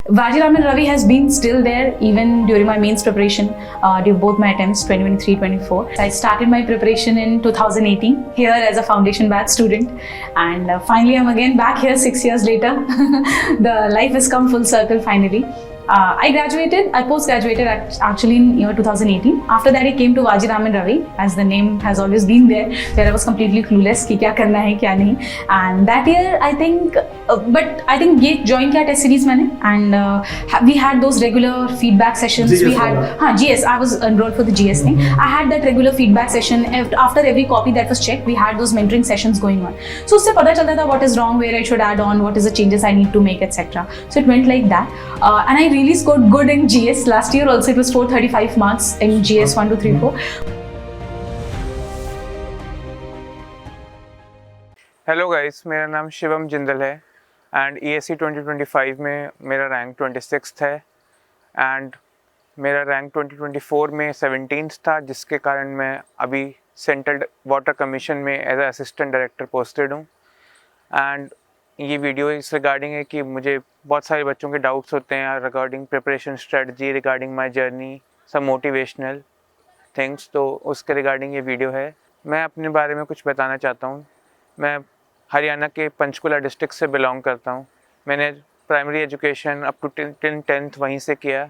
Vajiraman Ravi has been still there even during my mains preparation, during both my attempts 2023-24. I started my preparation in 2018 here as a foundation batch student, and finally I'm again back here 6 years later. The life has come full circle finally. I post-graduated actually in year 2018. After that I came to Vajiraman Ravi, as the name has always been there, where I was completely clueless कि क्या करना है क्या नहीं. And that year I think, but I think ये join किया test series मैंने, and we had those regular feedback sessions. GS we had GS. I was enrolled for the GS thing. I had that regular feedback session after every copy that was checked. We had those mentoring sessions going on. So उससे पता चलता था what is wrong, where I should add on, what is the changes I need to make, etc. So it went like that, and I really scored good in GS last year. Also, it was 435 marks in GS 1, 2, 3, 4. Hello guys, मेरा नाम शिवम जिंदल है and ESE 2025 में मेरा rank 26 है and मेरा rank 2024 में 17 था, जिसके कारण मैं अभी सेंट्रल वाटर कमीशन में एज असिस्टेंट डायरेक्टर पोस्टेड हूँ. एंड ये वीडियो इस रिगार्डिंग है कि मुझे बहुत सारे बच्चों के डाउट्स होते हैं regarding preparation strategy, regarding my journey, सब मोटिवेशनल थिंग्स, तो उसके रिगार्डिंग ये वीडियो है. मैं अपने बारे में कुछ बताना चाहता हूँ. मैं हरियाणा के पंचकुला डिस्ट्रिक्ट से बिलोंग करता हूँ. मैंने primary education up to 10th वहीं से किया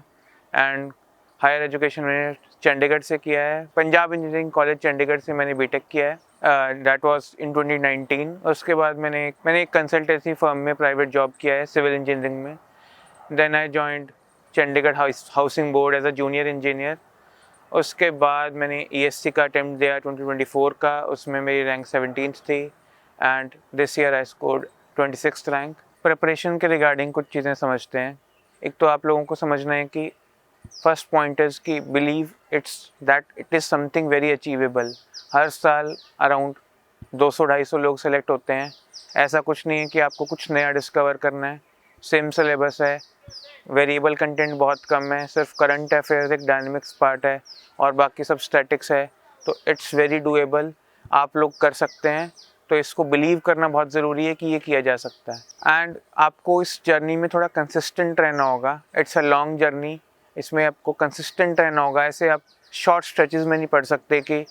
एंड हायर एजुकेशन मैंने चंडीगढ़ से किया है. पंजाब इंजीनियरिंग कॉलेज चंडीगढ़ से मैंने बीटेक किया है. That was in 2019. उसके बाद मैंने एक कंसल्टेंसी फर्म में प्राइवेट जॉब किया है सिविल इंजीनियरिंग में. Then I joined Chandigarh housing board as a junior engineer. उसके बाद मैंने ESC का अटैम्प्ट दिया 2024 का. उसमें मेरी रैंक 17th थी and this year I scored 26th rank. Preparation के रिगार्डिंग कुछ चीज़ें समझते हैं. एक तो आप लोगों को समझना है कि फर्स्ट पॉइंट इज़ कि believe it is something very achievable. हर साल अराउंड 200-250 लोग सेलेक्ट होते हैं. ऐसा कुछ नहीं है कि आपको कुछ नया डिस्कवर करना है. सेम सिलेबस है, वेरिएबल कंटेंट बहुत कम है, सिर्फ करंट अफेयर्स एक डायनेमिक्स पार्ट है और बाकी सब स्टैटिक्स है. तो इट्स वेरी डूएबल, आप लोग कर सकते हैं. तो इसको बिलीव करना बहुत ज़रूरी है कि ये किया जा सकता है. एंड आपको इस जर्नी में थोड़ा कंसिस्टेंट रहना होगा. इट्स अ लॉन्ग जर्नी, इसमें आपको कंसिस्टेंट रहना होगा. ऐसे आप शॉर्ट स्ट्रेचेस में नहीं पढ़ सकते कि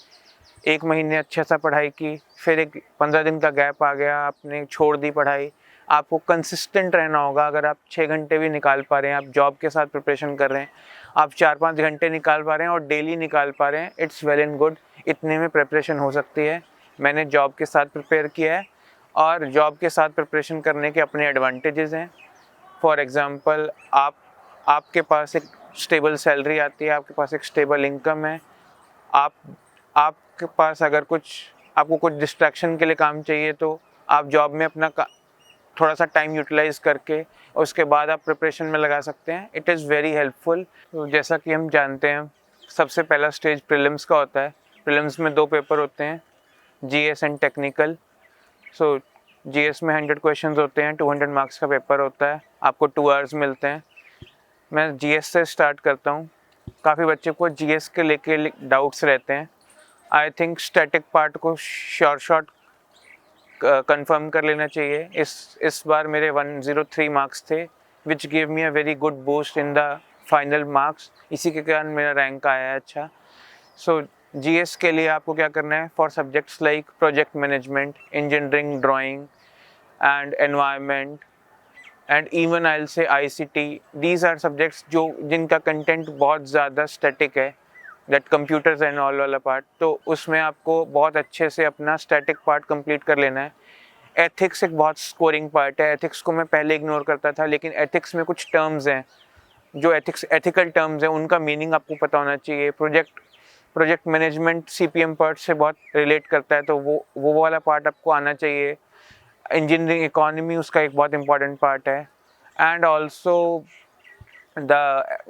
एक महीने अच्छा सा पढ़ाई की, फिर एक 15 दिन का गैप आ गया, आपने छोड़ दी पढ़ाई. आपको कंसिस्टेंट रहना होगा. अगर आप 6 घंटे भी निकाल पा रहे हैं, आप जॉब के साथ प्रिपरेशन कर रहे हैं, आप 4-5 घंटे निकाल पा रहे हैं और डेली निकाल पा रहे हैं, इट्स वेल एंड गुड. इतने में प्रिपरेशन हो सकती है. मैंने जॉब के साथ प्रिपेयर किया है और जॉब के साथ प्रिपरेशन करने के अपने एडवांटेजेस हैं. फॉर एग्ज़ाम्पल, आपके पास एक स्टेबल सैलरी आती है, आपके पास एक स्टेबल इनकम है. आपके पास अगर आपको कुछ डिस्ट्रैक्शन के लिए काम चाहिए तो आप जॉब में अपना थोड़ा सा टाइम यूटिलाइज़ करके उसके बाद आप प्रिपरेशन में लगा सकते हैं. It is very helpful. तो जैसा कि हम जानते हैं, सबसे पहला स्टेज प्रीलिम्स का होता है. प्रीलिम्स में 2 पेपर होते हैं, GS and technical. So GS में 100 क्वेश्चंस होते हैं, 200 मार्क्स का पेपर होता है, आपको 2 आवर्स मिलते हैं. मैं GS से स्टार्ट करता हूँ. काफ़ी बच्चे को GS के लेके डाउट्स रहते हैं. आई थिंक स्टैटिक पार्ट को शॉर्ट कंफर्म कर लेना चाहिए. इस बार मेरे 103 मार्क्स थे, which give me a very good boost in the final marks. इसी के कारण मेरा रैंक आया है अच्छा. सो GS के लिए आपको क्या करना है, for subjects like project management, engineering, drawing and environment and even I will say ICT. These are subjects जिनका कंटेंट बहुत ज़्यादा स्टैटिक है, दैट कंप्यूटर्स एंड ऑल वाला पार्ट. तो उसमें आपको बहुत अच्छे से अपना स्टैटिक पार्ट कंप्लीट कर लेना है. एथिक्स एक बहुत स्कोरिंग पार्ट है. एथिक्स को मैं पहले इग्नोर करता था, लेकिन एथिक्स में कुछ टर्म्स हैं जो एथिकल टर्म्स हैं, उनका मीनिंग आपको पता होना चाहिए. प्रोजेक्ट मैनेजमेंट CPM पार्ट से बहुत रिलेट करता है, तो वो वाला पार्ट आपको आना चाहिए. इंजीनियरिंग इकोनॉमी उसका एक बहुत इंपॉर्टेंट पार्ट है. And also the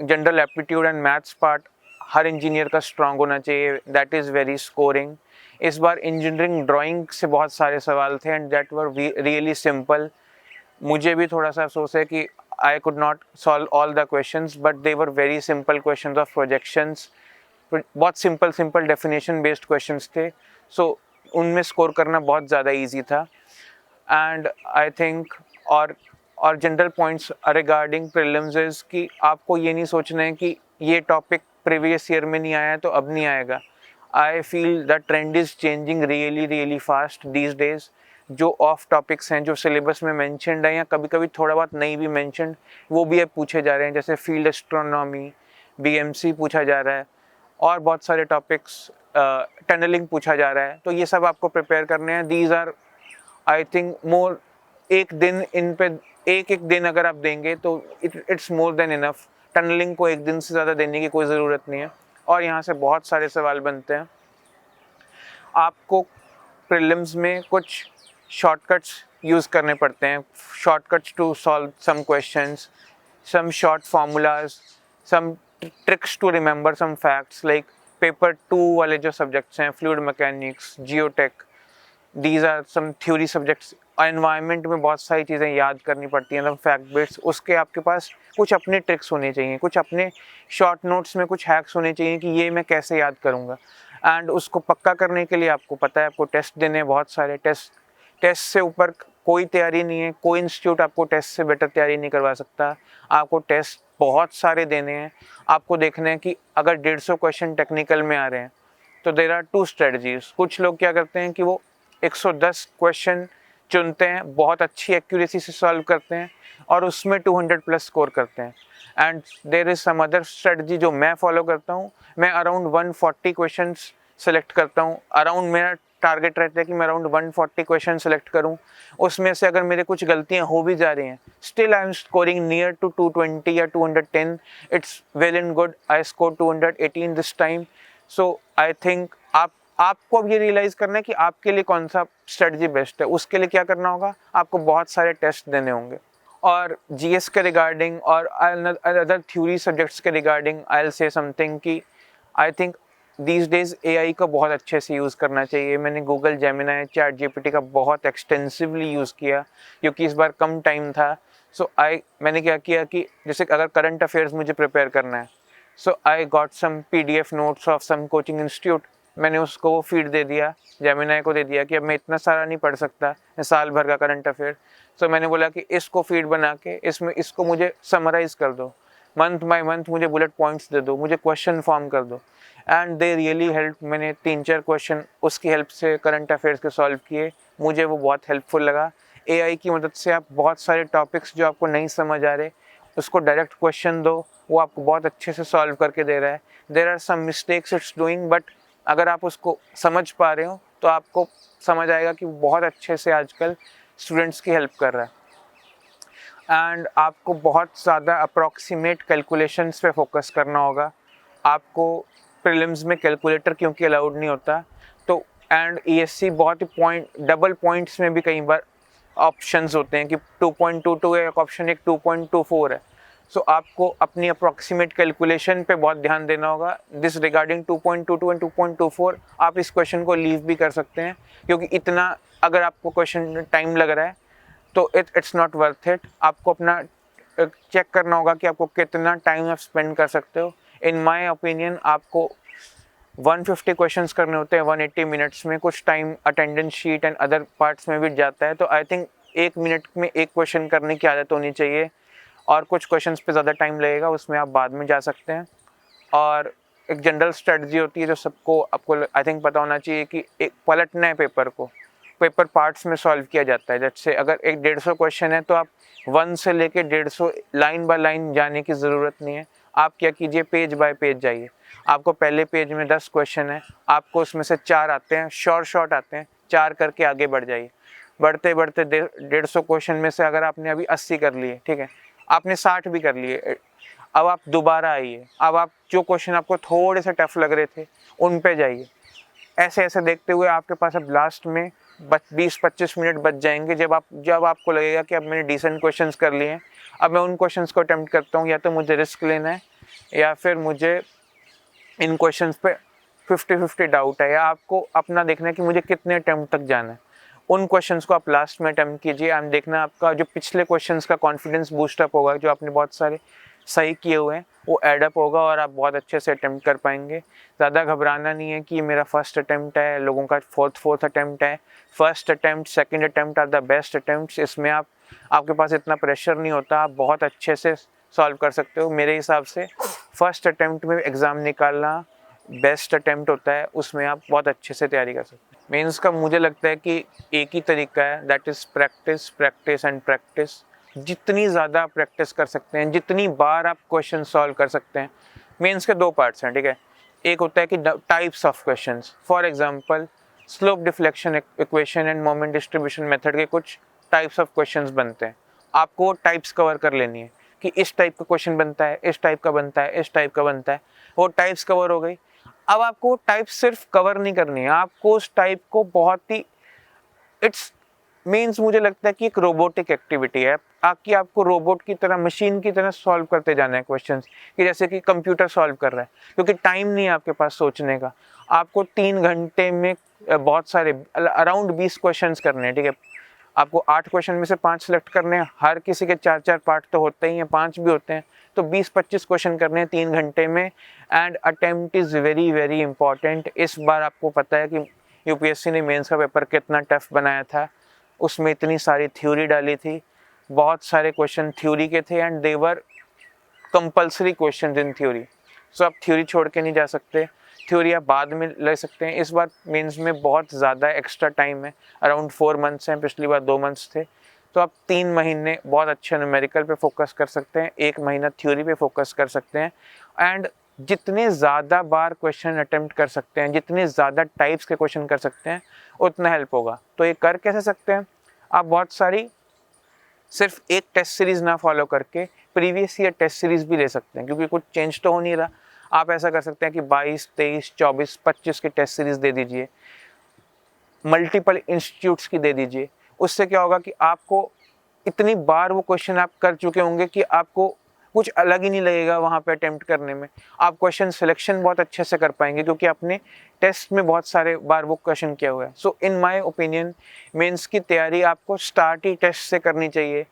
general aptitude and maths part her engineer का स्ट्रांग होना चाहिए. That is very scoring. इस बार इंजीनियरिंग ड्राइंग से बहुत सारे सवाल थे and that were really simple. मुझे भी थोड़ा सा अफसोस है कि I could not solve all the questions, but they were very simple questions of projections. बहुत सिंपल डेफिनेशन बेस्ड क्वेश्चंस थे. सो उनमें स्कोर करना बहुत ज़्यादा ईजी था. एंड आई थिंक और general points regarding prelims is कि आपको ये नहीं सोचना है कि ये टॉपिक प्रीवियस ईयर में नहीं आया तो अब नहीं आएगा। I feel the trend is changing really fast these days. जो ऑफ टॉपिक्स हैं जो सिलेबस में मैंशनड है या कभी कभी थोड़ा बहुत नहीं भी मैंशनड, वो भी अब पूछे जा रहे हैं, जैसे फील्ड एस्ट्रोनॉमी, BMC पूछा जा रहा है और बहुत सारे टॉपिक्स, टनलिंग पूछा जा रहा है। तो ये सब आपको प्रिपेयर करने हैं। These are I think more, एक दिन इन पे एक दिन अगर आप देंगे तो it's more than enough. Tunnelling को एक दिन से ज़्यादा देने की कोई ज़रूरत नहीं है और यहाँ से बहुत सारे सवाल बनते हैं। आपको प्रीलिम्स में कुछ शॉर्टकट्स यूज़ करने पड़ते हैं, shortcuts to solve some questions, some short formulas, some tricks to remember some facts, like paper 2 वाले जो सब्जेक्ट्स हैं, fluid mechanics, geotech, these are some theory subjects. Environment में बहुत सारी चीज़ें याद करनी पड़ती हैं, फैक्ट बिट्स, उसके आपके पास कुछ अपने ट्रिक्स होने चाहिए, कुछ अपने शॉर्ट नोट्स में कुछ हैक्स होने चाहिए कि ये मैं कैसे याद करूँगा। एंड उसको पक्का करने के लिए आपको पता है आपको टेस्ट देने हैं, बहुत सारे टेस्ट से ऊपर कोई तैयारी नहीं है, कोई इंस्टीट्यूट आपको टेस्ट से बेटर तैयारी नहीं करवा सकता। आपको टेस्ट बहुत सारे देने हैं। आपको देखना है कि अगर 150 क्वेश्चन टेक्निकल में आ रहे हैं तो देयर आर 2 स्ट्रेटजीज। कुछ लोग क्या करते हैं कि वो 110 क्वेश्चन चुनते हैं, बहुत अच्छी एक्यूरेसी से सॉल्व करते हैं और उसमें 200 प्लस स्कोर करते हैं। And there is some other strategy जो मैं फॉलो करता हूँ। मैं अराउंड 140 क्वेश्चन सेलेक्ट करता हूँ। अराउंड मेरा टारगेट रहता है कि मैं अराउंड 140 क्वेश्चन सेलेक्ट करूं। उसमें से अगर मेरे कुछ गलतियां हो भी जा रही हैं, still I am scoring near to 220 या 210, it's well and good. I score 218 this time. So I think आपको अब ये रियलाइज़ करना है कि आपके लिए कौन सा स्ट्रेटजी बेस्ट है। उसके लिए क्या करना होगा, आपको बहुत सारे टेस्ट देने होंगे। और GS के रिगार्डिंग और अदर थ्योरी सब्जेक्ट्स के regarding I will say something कि I think these days AI का बहुत अच्छे से यूज़ करना चाहिए। मैंने गूगल जेमिनी, चैट GPT का बहुत एक्सटेंसिवली यूज़ किया क्योंकि इस बार कम टाइम था। मैंने क्या किया कि जैसे अगर करंट अफेयर्स मुझे प्रिपेयर करना है, I got some PDF notes of some coaching institute. मैंने उसको वो फीड दे दिया, जेमिनी को दे दिया कि अब मैं इतना सारा नहीं पढ़ सकता साल भर का करंट अफेयर। मैंने बोला कि इसको फीड बना के इसको मुझे समराइज़ कर दो, मंथ बाय मंथ मुझे बुलेट पॉइंट्स दे दो, मुझे क्वेश्चन फॉर्म कर दो। And they really help. मैंने 3-4 क्वेश्चन उसकी हेल्प से करंट अफेयर्स के सॉल्व किए, मुझे वो बहुत हेल्पफुल लगा। AI की मदद से आप बहुत सारे टॉपिक्स जो आपको नहीं समझ आ रहे उसको डायरेक्ट क्वेश्चन दो, वो आपको बहुत अच्छे से सॉल्व करके दे रहा है। There are some mistakes it's doing, but अगर आप उसको समझ पा रहे हो तो आपको समझ आएगा कि वो बहुत अच्छे से आजकल स्टूडेंट्स की हेल्प कर रहा है। एंड आपको बहुत ज़्यादा अप्रॉक्सीमेट कैलकुलेशंस पे फोकस करना होगा। आपको प्रीलिम्स में कैलकुलेटर क्योंकि अलाउड नहीं होता, तो एंड ESC बहुत ही डबल पॉइंट्स में भी कई बार ऑप्शंस होते हैं कि 2.22 है एक ऑप्शन, एक 2.24 है। आपको अपनी अप्रॉक्सीमेट कैलकुलेशन पे बहुत ध्यान देना होगा। दिस रिगार्डिंग 2.22 एंड 2.24 आप इस क्वेश्चन को लीव भी कर सकते हैं क्योंकि इतना अगर आपको क्वेश्चन टाइम लग रहा है तो इट्स नॉट वर्थ इट। आपको अपना चेक करना होगा कि आपको कितना टाइम आप स्पेंड कर सकते हो। इन माय ओपिनियन आपको 150 क्वेश्चंस करने होते हैं 180 मिनट्स में। कुछ time attendance sheet and other parts में भी जाता है, तो आई थिंक 1 मिनट में एक क्वेश्चन करने की आदत होनी चाहिए। और कुछ क्वेश्चंस पे ज़्यादा टाइम लगेगा, उसमें आप बाद में जा सकते हैं। और एक जनरल स्ट्रेटजी होती है जो आपको आई थिंक पता होना चाहिए कि एक पलटना है पेपर को, पेपर पार्ट्स में सॉल्व किया जाता है। जैसे अगर एक 150 क्वेश्चन है तो आप 1 से लेके 150 लाइन बाय लाइन जाने की ज़रूरत नहीं है। आप क्या कीजिए, पेज बाय पेज जाइए। आपको पहले पेज में 10 क्वेश्चन है, आपको उसमें से 4 आते हैं, शॉर्ट आते हैं, 4 करके आगे बढ़ जाइए। बढ़ते बढ़ते 150 क्वेश्चन में से अगर आपने अभी 80 कर लिए, ठीक है, आपने 60 भी कर लिए, अब आप दोबारा आइए। अब आप जो क्वेश्चन आपको थोड़े से टफ लग रहे थे उन पे जाइए। ऐसे ऐसे देखते हुए आपके पास अब लास्ट में 20-25 मिनट बच जाएंगे, जब आपको लगेगा कि अब मैंने डिसेंट क्वेश्चंस कर लिए हैं, अब मैं उन क्वेश्चंस को अटेम्प्ट करता हूँ। या तो मुझे रिस्क लेना है या फिर मुझे इन क्वेश्चंस पे 50-50 डाउट है, या आपको अपना देखना है कि मुझे कितने अटेम्प्ट तक जाना है। उन क्वेश्चंस को आप लास्ट में अटेम्प्ट कीजिए एंड देखना आपका जो पिछले क्वेश्चंस का कॉन्फिडेंस बूस्टअप होगा, जो आपने बहुत सारे सही किए हुए हैं वो एडअप होगा और आप बहुत अच्छे से अटेम्प्ट कर पाएंगे। ज़्यादा घबराना नहीं है कि ये मेरा फर्स्ट अटेम्प्ट है, लोगों का फोर्थ अटेम्प्ट है। First attempt, second attempt are the best attempts. इसमें आप आपके पास इतना प्रेशर नहीं होता, आप बहुत अच्छे से सॉल्व कर सकते हो। मेरे हिसाब से फर्स्ट अटेम्प्ट में एग्ज़ाम निकालना बेस्ट अटेम्प्ट होता है, उसमें आप बहुत अच्छे से तैयारी कर सकते हैं। मेंस का मुझे लगता है कि एक ही तरीका है, that is practice, practice and practice. जितनी ज़्यादा प्रैक्टिस कर सकते हैं, जितनी बार आप क्वेश्चन सॉल्व कर सकते हैं। मेंस के दो पार्ट्स हैं, ठीक है। एक होता है कि types of questions, for example slope deflection equation end moment distribution method के कुछ टाइप्स ऑफ क्वेश्चंस बनते हैं। आपको टाइप्स कवर कर लेनी है कि इस टाइप का क्वेश्चन बनता है, इस टाइप का बनता है, इस टाइप का बनता है। वो टाइप्स कवर हो गई। अब आपको टाइप सिर्फ कवर नहीं करनी है, आपको उस टाइप को बहुत ही इट्स मीन्स मुझे लगता है कि एक रोबोटिक एक्टिविटी है कि आपको रोबोट की तरह, मशीन की तरह सॉल्व करते जाना है क्वेश्चंस, कि जैसे कि कंप्यूटर सॉल्व कर रहा है, क्योंकि टाइम नहीं है आपके पास सोचने का। आपको 3 घंटे में बहुत सारे अराउंड 20 क्वेश्चंस करने हैं, ठीक है। आपको 8 क्वेश्चन में से 5 सेलेक्ट करने हैं, हर किसी के 4-4 पार्ट तो होते ही हैं, 5 भी होते हैं, तो 20-25 क्वेश्चन करने हैं 3 घंटे में। And attempt is very very important. इस बार आपको पता है कि यूपीएससी ने मेंस का पेपर कितना टफ बनाया था, उसमें इतनी सारी थ्योरी डाली थी, बहुत सारे क्वेश्चन थ्योरी के थे and they were compulsory question in theory. So आप थ्योरी छोड़ के नहीं जा सकते, थ्योरी आप बाद में ले सकते हैं। इस बार मेंस में बहुत ज़्यादा एक्स्ट्रा टाइम है, अराउंड 4 मंथ्स हैं, पिछली बार 2 मंथ्स थे। तो आप 3 महीने बहुत अच्छे न्यूमेरिकल पे फोकस कर सकते हैं, 1 महीना थ्योरी पे फोकस कर सकते हैं। एंड जितने ज़्यादा बार क्वेश्चन अटेम्प्ट कर सकते हैं, जितने ज़्यादा टाइप्स के क्वेश्चन कर सकते हैं, उतना हेल्प होगा। तो ये कर कैसे सकते हैं? आप बहुत सारी सिर्फ एक टेस्ट सीरीज़ ना फॉलो करके प्रीवियस ईयर टेस्ट सीरीज़ भी ले सकते हैं, क्योंकि कुछ चेंज तो हो नहीं रहा। आप ऐसा कर सकते हैं कि 22, 23, 24, 25 की टेस्ट सीरीज़ दे दीजिए, मल्टीपल इंस्टीट्यूट्स की दे दीजिए। उससे क्या होगा कि आपको इतनी बार वो क्वेश्चन आप कर चुके होंगे कि आपको कुछ अलग ही नहीं लगेगा वहाँ पे अटेम्प्ट करने में। आप क्वेश्चन सिलेक्शन बहुत अच्छे से कर पाएंगे, क्योंकि आपने टेस्ट में बहुत सारे बार वो क्वेश्चन किया हुआ है। सो इन माय ओपिनियन मेंस की तैयारी आपको स्टार्ट ही टेस्ट से करनी चाहिए।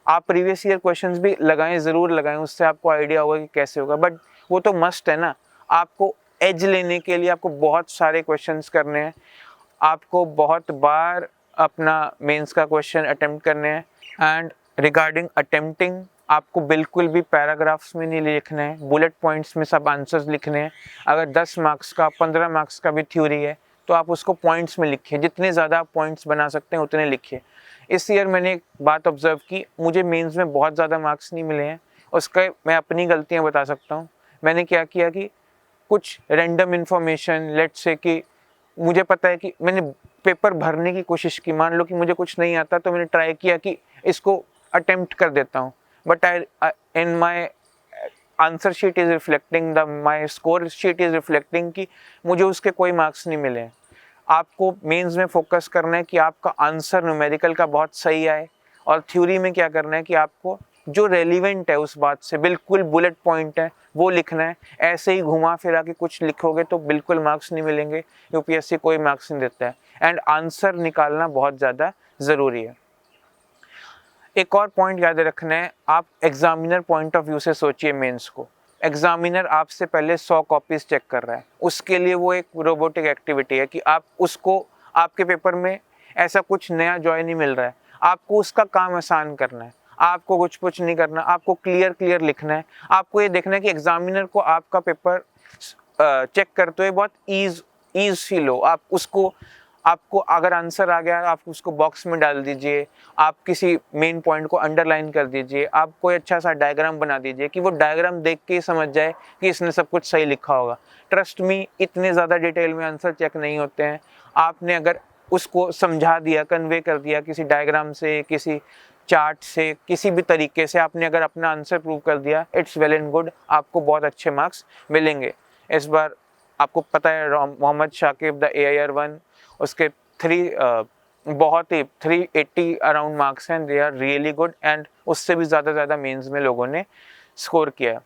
आप प्रीवियस ईयर क्वेश्चंस भी लगाएं, ज़रूर लगाएं, उससे आपको आइडिया होगा कि कैसे होगा। बट वो तो मस्ट है ना, आपको एज लेने के लिए आपको बहुत सारे क्वेश्चंस करने हैं, आपको बहुत बार अपना मेंस का क्वेश्चन अटेम्प्ट करने हैं। एंड रिगार्डिंग अटेम्प्टिंग, आपको बिल्कुल भी पैराग्राफ्स में नहीं लिखना है, बुलेट पॉइंट्स में सब आंसर्स लिखने हैं। अगर 10 मार्क्स का, 15 मार्क्स का भी थ्योरी है तो आप उसको पॉइंट्स में लिखिए, जितने ज़्यादा आप पॉइंट्स बना सकते हैं उतने लिखिए। इस ईयर मैंने एक बात ऑब्जर्व की, मुझे मेंस में बहुत ज़्यादा मार्क्स नहीं मिले हैं, उसका मैं अपनी गलतियाँ बता सकता हूँ। मैंने क्या किया कि कुछ रैंडम इन्फॉर्मेशन, लेट्स से कि मुझे पता है कि मैंने पेपर भरने की कोशिश की, मान लो कि मुझे कुछ नहीं आता तो मैंने ट्राई किया कि इसको अटेम्प्ट कर देता हूँ, but in my answer sheet is reflecting my score sheet is reflecting कि मुझे उसके कोई मार्क्स नहीं मिले। आपको मेंस में फोकस करना है कि आपका आंसर न्यूमेरिकल का बहुत सही आए, और थ्योरी में क्या करना है कि आपको जो रेलिवेंट है उस बात से, बिल्कुल बुलेट पॉइंट है वो लिखना है। ऐसे ही घुमा फिरा के कुछ लिखोगे तो बिल्कुल मार्क्स नहीं मिलेंगे, यूपीएससी कोई मार्क्स नहीं देता है। एंड आंसर निकालना बहुत ज़्यादा ज़रूरी है। एक और पॉइंट याद रखना है, आप एग्जामिनर पॉइंट ऑफ व्यू से सोचिए मेंस को। एग्जामिनर आपसे पहले 100 कॉपीज चेक कर रहा है, उसके लिए वो एक रोबोटिक एक्टिविटी है कि आप उसको, आपके पेपर में ऐसा कुछ नया जॉय नहीं मिल रहा है, आपको उसका काम आसान करना है, आपको कुछ नहीं करना, आपको क्लियर लिखना है। आपको ये देखना है कि एग्जामिनर को आपका पेपर चेक करते हुए बहुत ईज फील हो। आप उसको, आपको अगर आंसर आ गया आप उसको बॉक्स में डाल दीजिए, आप किसी मेन पॉइंट को अंडरलाइन कर दीजिए, आप कोई अच्छा सा डायग्राम बना दीजिए कि वो डायग्राम देख के ही समझ जाए कि इसने सब कुछ सही लिखा होगा। ट्रस्ट मी, इतने ज़्यादा डिटेल में आंसर चेक नहीं होते हैं। आपने अगर उसको समझा दिया, कन्वे कर दिया किसी डायग्राम से, किसी चार्ट से, किसी भी तरीके से आपने अगर अपना आंसर प्रूव कर दिया, इट्स वेल एंड गुड, आपको बहुत अच्छे मार्क्स मिलेंगे। इस बार आपको पता है मोहम्मद शाकिब द AIR-1, उसके 380 अराउंड मार्क्स हैं, they are really good. And उससे भी ज़्यादा मेंस में लोगों ने स्कोर किया।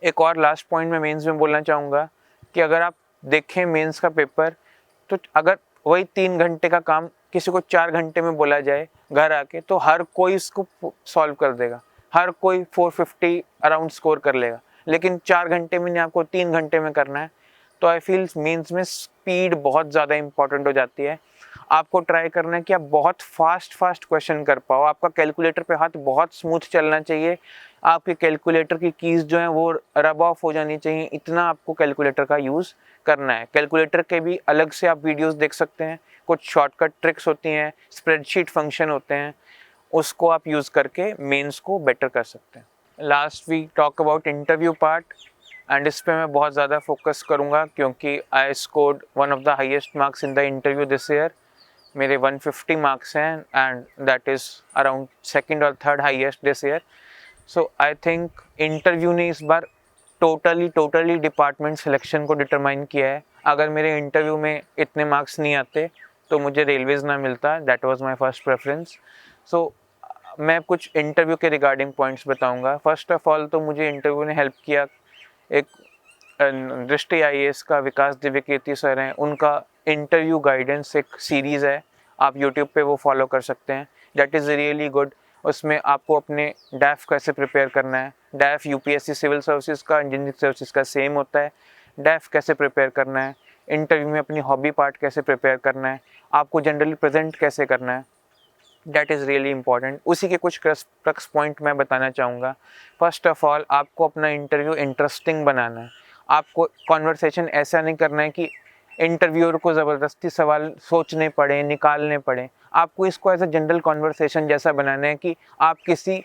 एक और लास्ट पॉइंट मैं मेंस में बोलना चाहूँगा कि अगर आप देखें मेंस का पेपर, तो अगर वही 3 घंटे का काम किसी को 4 घंटे में बोला जाए घर आके, तो हर कोई इसको सॉल्व कर देगा, हर कोई 450 अराउंड स्कोर कर लेगा। लेकिन 4 घंटे में नहीं, आपको 3 घंटे में करना है। तो आई फील मेंस में स्पीड बहुत ज़्यादा इंपॉर्टेंट हो जाती है। आपको ट्राई करना है कि आप बहुत फास्ट क्वेश्चन कर पाओ। आपका कैलकुलेटर पे हाथ बहुत स्मूथ चलना चाहिए, आपके कैलकुलेटर की कीज़ जो हैं वो रब ऑफ हो जानी चाहिए, इतना आपको कैलकुलेटर का यूज़ करना है। कैलकुलेटर के भी अलग से आप वीडियोस देख सकते हैं, कुछ शॉर्टकट ट्रिक्स होती हैं, स्प्रेडशीट फंक्शन होते हैं, उसको आप यूज़ करके मेंस को बेटर कर सकते हैं। Last we talk about interview part, and इस पे मैं बहुत ज़्यादा फोकस करूँगा क्योंकि I scored one of the highest marks in the interview this year. मेरे 150 मार्क्स हैं and that is around second or third highest this year. So I think interview ने इस बार टोटली डिपार्टमेंट सिलेक्शन को determine किया है। अगर मेरे इंटरव्यू में इतने मार्क्स नहीं आते तो मुझे रेलवेज़ ना मिलता, that was my first preference. So मैं कुछ इंटरव्यू के रिगार्डिंग पॉइंट्स बताऊंगा। फर्स्ट ऑफ ऑल तो मुझे इंटरव्यू ने हेल्प किया, एक दृष्टि आईएएस का विकास दिव्यकीर्ति सर हैं, उनका इंटरव्यू गाइडेंस एक सीरीज़ है, आप यूट्यूब पे वो फॉलो कर सकते हैं, दैट इज़ रियली गुड। उसमें आपको अपने डैफ कैसे प्रिपेयर करना है, डैफ यूपीएससी सिविल सर्विसेज का, इंजीनियरिंग सर्विसेज का सेम होता है, डैफ कैसे प्रिपेयर करना है, इंटरव्यू में अपनी हॉबी पार्ट कैसे प्रिपेयर करना है, आपको जनरली प्रेजेंट कैसे करना है, दैट इज़ रियली इंपॉर्टेंट। उसी के कुछ क्रक्स पॉइंट मैं बताना चाहूँगा। फर्स्ट ऑफ ऑल आपको अपना इंटरव्यू इंटरेस्टिंग बनाना है। आपको कॉन्वर्सेशन ऐसा नहीं करना है कि इंटरव्यूअर को ज़बरदस्ती सवाल सोचने पड़े, निकालने पड़े। आपको इसको एज अ जनरल कॉन्वर्सेशन जैसा बनाना है कि आप किसी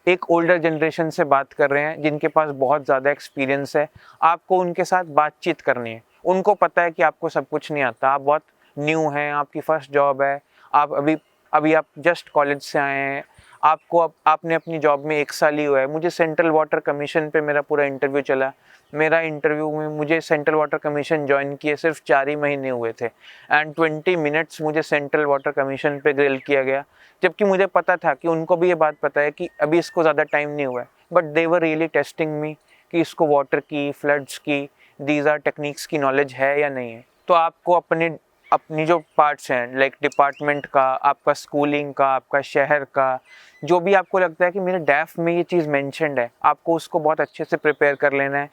एक ओल्डर जनरेशन से बात कर रहे हैं जिनके पास बहुत ज़्यादा एक्सपीरियंस है। आपको उनके साथ बातचीत करनी है। उनको पता है कि आपको सब कुछ नहीं आता, आप बहुत न्यू हैं, आपकी फ़र्स्ट जॉब है, आप अभी आप जस्ट कॉलेज से आए हैं, आपने अपनी जॉब में 1 साल ही हुआ है। मुझे सेंट्रल वाटर कमीशन पे मेरा पूरा इंटरव्यू चला। मेरा इंटरव्यू में मुझे सेंट्रल वाटर कमीशन ज्वाइन किए सिर्फ 4 ही महीने हुए थे एंड 20 मिनट्स मुझे सेंट्रल वाटर कमीशन पे ग्रिल किया गया, जबकि मुझे पता था कि उनको भी ये बात पता है कि अभी इसको ज़्यादा टाइम नहीं हुआ है, but they were really testing me कि इसको वाटर की, फ्लड्स की, दीज आर टेक्निक्स की नॉलेज है या नहीं है। तो आपको अपनी जो पार्ट्स हैं, लाइक डिपार्टमेंट का, आपका स्कूलिंग का, आपका शहर का, जो भी आपको लगता है कि मेरे डैफ में ये चीज़ मेंशन्ड है, आपको उसको बहुत अच्छे से प्रिपेयर कर लेना है।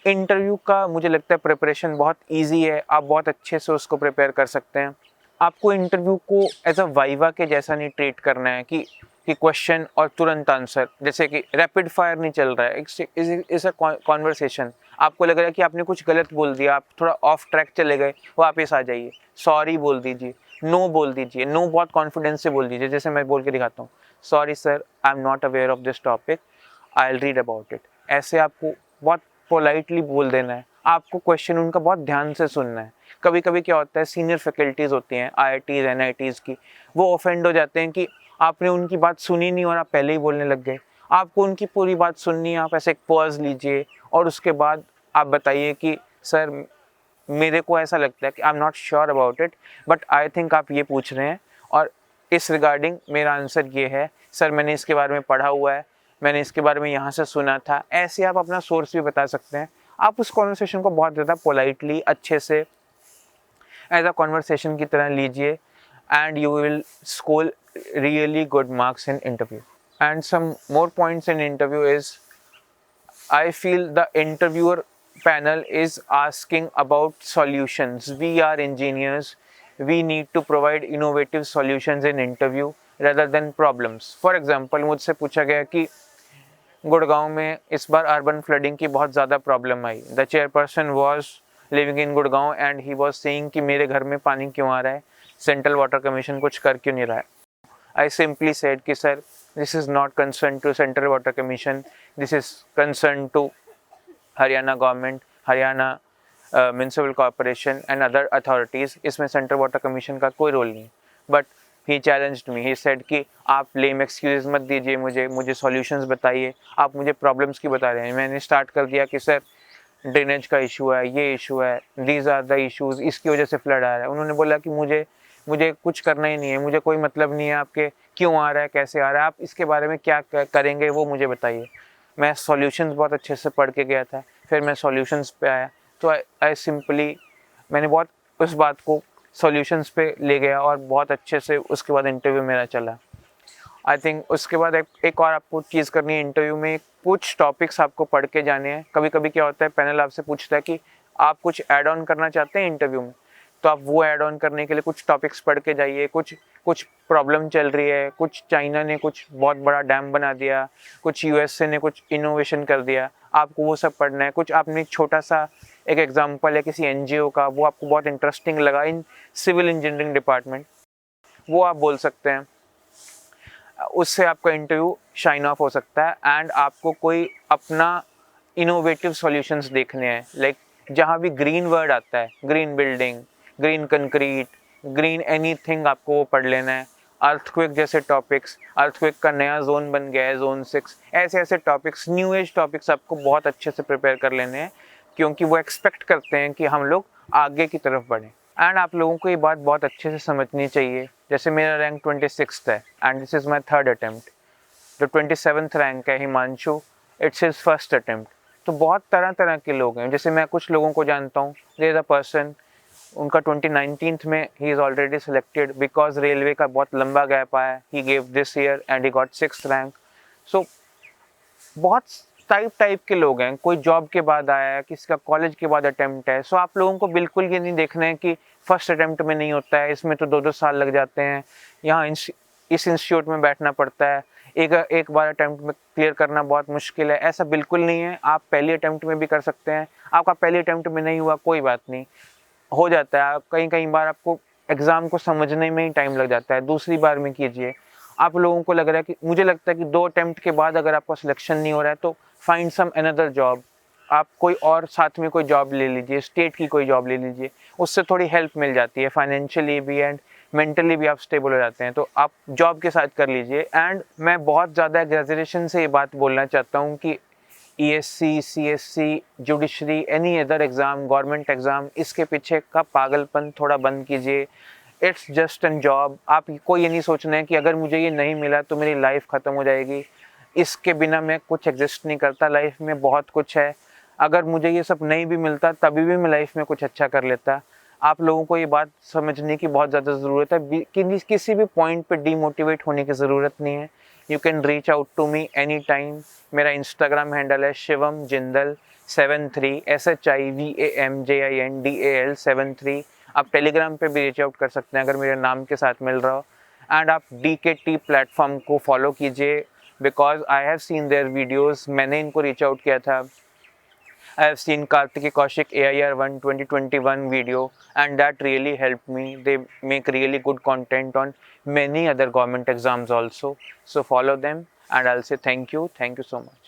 इंटरव्यू का मुझे लगता है प्रिपरेशन बहुत इजी है, आप बहुत अच्छे से उसको प्रिपेयर कर सकते हैं। आपको इंटरव्यू को एज अ वाइवा के जैसा नहीं ट्रीट करना है कि क्वेश्चन और तुरंत आंसर, जैसे कि रैपिड फायर नहीं चल रहा है, इस अ कॉन्वर्सेशन। आपको लग रहा है कि आपने कुछ गलत बोल दिया, आप थोड़ा ऑफ ट्रैक चले गए, वापस आ जाइए, सॉरी बोल दीजिए, नो बोल दीजिए, नो बहुत कॉन्फिडेंस से बोल दीजिए। जैसे मैं बोल के दिखाता हूँ, sorry sir, I am not aware of this topic, I will read about it. ऐसे आपको बहुत पोलाइटली बोल देना है। आपको क्वेश्चन उनका बहुत ध्यान से सुनना है। कभी कभी क्या होता है, सीनियर फैकल्टीज़ होती हैं IITs NITs की, वो ऑफेंड हो जाते हैं कि आपने उनकी बात सुनी नहीं और आप पहले ही बोलने लग गए। आपको उनकी पूरी बात सुननी है, आप ऐसे एक पॉज लीजिए और उसके बाद आप बताइए कि सर मेरे को ऐसा लगता है कि I am not sure about it, but I think आप ये पूछ रहे हैं और इस रिगार्डिंग मेरा आंसर ये है, सर मैंने इसके बारे में पढ़ा हुआ है, मैंने इसके बारे में यहाँ से सुना था। ऐसे आप अपना सोर्स भी बता सकते हैं। आप उस कॉन्वर्सेशन को बहुत ज़्यादा पोलाइटली, अच्छे से एज अ कॉन्वर्सेशन की तरह लीजिए and you will score really good marks in interview. And some more points in interview is, I feel the interviewer panel is asking about solutions. We are engineers. We need to provide innovative solutions in interview rather than problems. For example, मुझसे पूछा गया कि गुड़गांव में इस बार urban flooding की बहुत ज़्यादा problem I. The chairperson was living in Gurgaon and he was saying कि मेरे घर में पानी क्यों आ रहा है, सेंट्रल वाटर कमीशन कुछ कर क्यों नहीं रहा है। I simply said कि sir this is not concerned to Central Water Commission, this is concerned to Haryana government, Haryana Municipal Corporation and other authorities. इसमें Central Water Commission का कोई रोल नहीं। But he challenged me, he said कि आप lame excuses मत दीजिए, मुझे solutions बताइए, आप मुझे problems की बता रहे हैं। मैंने स्टार्ट कर दिया कि सर ड्रेनेज का इशू है, ये इशू है, दीज आर द इशूज़, इसकी वजह से फ्लड आ रहा है। उन्होंने बोला कि मुझे कुछ करना ही नहीं है, मुझे कोई मतलब नहीं है आपके क्यों आ रहा है, कैसे आ रहा है, आप इसके बारे में क्या करेंगे वो मुझे बताइए। मैं सॉल्यूशंस बहुत अच्छे से पढ़ के गया था, फिर मैं सॉल्यूशंस पे आया, तो आई सिंपली मैंने बहुत उस बात को सॉल्यूशंस पे ले गया और बहुत अच्छे से उसके बाद इंटरव्यू मेरा चला। आई थिंक उसके बाद एक और आपको चीज़ करनी है इंटरव्यू में, कुछ टॉपिक्स आपको पढ़ के जाने हैं। कभी कभी क्या होता है, पैनल आपसे पूछता है कि आप कुछ ऐड ऑन करना चाहते हैं इंटरव्यू में, तो आप वो ऐड ऑन करने के लिए कुछ टॉपिक्स पढ़ के जाइए। कुछ प्रॉब्लम चल रही है, कुछ चाइना ने कुछ बहुत बड़ा डैम बना दिया, कुछ यूएसए ने कुछ इनोवेशन कर दिया, आपको वो सब पढ़ना है। कुछ आपने छोटा सा एक एग्जांपल है किसी एनजीओ का, वो आपको बहुत इंटरेस्टिंग लगा इन सिविल इंजीनियरिंग डिपार्टमेंट, वो आप बोल सकते हैं। उससे आपका इंटरव्यू शाइन ऑफ हो सकता है। एंड आपको कोई अपना इनोवेटिव सॉल्यूशंस देखने हैं, लाइक जहाँ भी ग्रीन वर्ड आता है, green building, green concrete, green anything, आपको वो पढ़ लेना है। अर्थक्वेक जैसे टॉपिक्स, अर्थक्वेक का नया जोन बन गया है, जोन 6, ऐसे टॉपिक्स, न्यू एज टॉपिक्स आपको बहुत अच्छे से प्रिपेयर कर लेने हैं, क्योंकि वो एक्सपेक्ट करते हैं कि हम लोग आगे की तरफ बढ़ें। एंड आप लोगों को ये बात बहुत अच्छे से समझनी चाहिए। जैसे मेरा रैंक 26 है and this is my 3rd attempt. जो 27th रैंक है Himanshu, it's his 1st attempt. तो बहुत तरह के लोग हैं। जैसे मैं कुछ लोगों को जानता हूँ, देयर इज़ अ पर्सन, उनका 2019 में ही is already selected because railway का बहुत लंबा गैप आया, he gave this year and he got 6th rank. So बहुत टाइप के लोग हैं। कोई जॉब के बाद आया है, किसी का कॉलेज के बाद अटेम्प्ट है। सो आप लोगों को बिल्कुल ये नहीं देखना है कि फर्स्ट अटेम्प्ट में नहीं होता है, इसमें तो 2-2 साल लग जाते हैं, यहाँ इस इंस्टीट्यूट में बैठना पड़ता है, एक बार अटेम्प्ट में क्लियर करना बहुत मुश्किल है। ऐसा बिल्कुल नहीं है, आप पहली अटेम्प्ट में भी कर सकते हैं। आपका पहली अटेम्प्ट में नहीं हुआ, कोई बात नहीं, हो जाता है। कई बार आपको एग्ज़ाम को समझने में ही टाइम लग जाता है, दूसरी बार में कीजिए। आप लोगों को लग रहा है कि, मुझे लगता है कि 2 अटेम्प्ट के बाद अगर आपका सिलेक्शन नहीं हो रहा है तो फाइंड सम अनदर जॉब। आप कोई और साथ में कोई जॉब ले लीजिए, स्टेट की कोई जॉब ले लीजिए, उससे थोड़ी हेल्प मिल जाती है फाइनेंशियली भी एंड मेंटली भी आप स्टेबल हो जाते हैं। तो आप जॉब के साथ कर लीजिए। एंड मैं बहुत ज़्यादा एग्जैजरेशन से ये बात बोलना चाहता हूँ कि ESC, CSC, judiciary, any other exam, government exam, इसके पीछे का पागलपन थोड़ा बंद कीजिए। It's just an job. आपको ये नहीं सोचना है कि अगर मुझे ये नहीं मिला तो मेरी लाइफ ख़त्म हो जाएगी, इसके बिना मैं कुछ एग्जिस्ट नहीं करता। लाइफ में बहुत कुछ है, अगर मुझे ये सब नहीं भी मिलता तभी भी मैं लाइफ में कुछ अच्छा कर लेता। आप लोगों को ये बात समझने की बहुत ज़्यादा ज़रूरत है कि किसी भी पॉइंट पे डीमोटिवेट होने की ज़रूरत नहीं है। You can reach out to me any time. मेरा इंस्टाग्राम हैंडल है शिवम जिंदल 73, SHIVAMJINDAL 73। आप टेलीग्राम पे भी रीच आउट कर सकते हैं अगर मेरे नाम के साथ मिल रहा हो। एंड आप DKT प्लेटफॉर्म को फॉलो कीजिए because I have seen their videos. मैंने इनको रीच आउट किया था। I have seen Kartiki Kaushik AIR1 2021 video and that really helped me. They make really good content on many other government exams also. So follow them and I'll say thank you so much.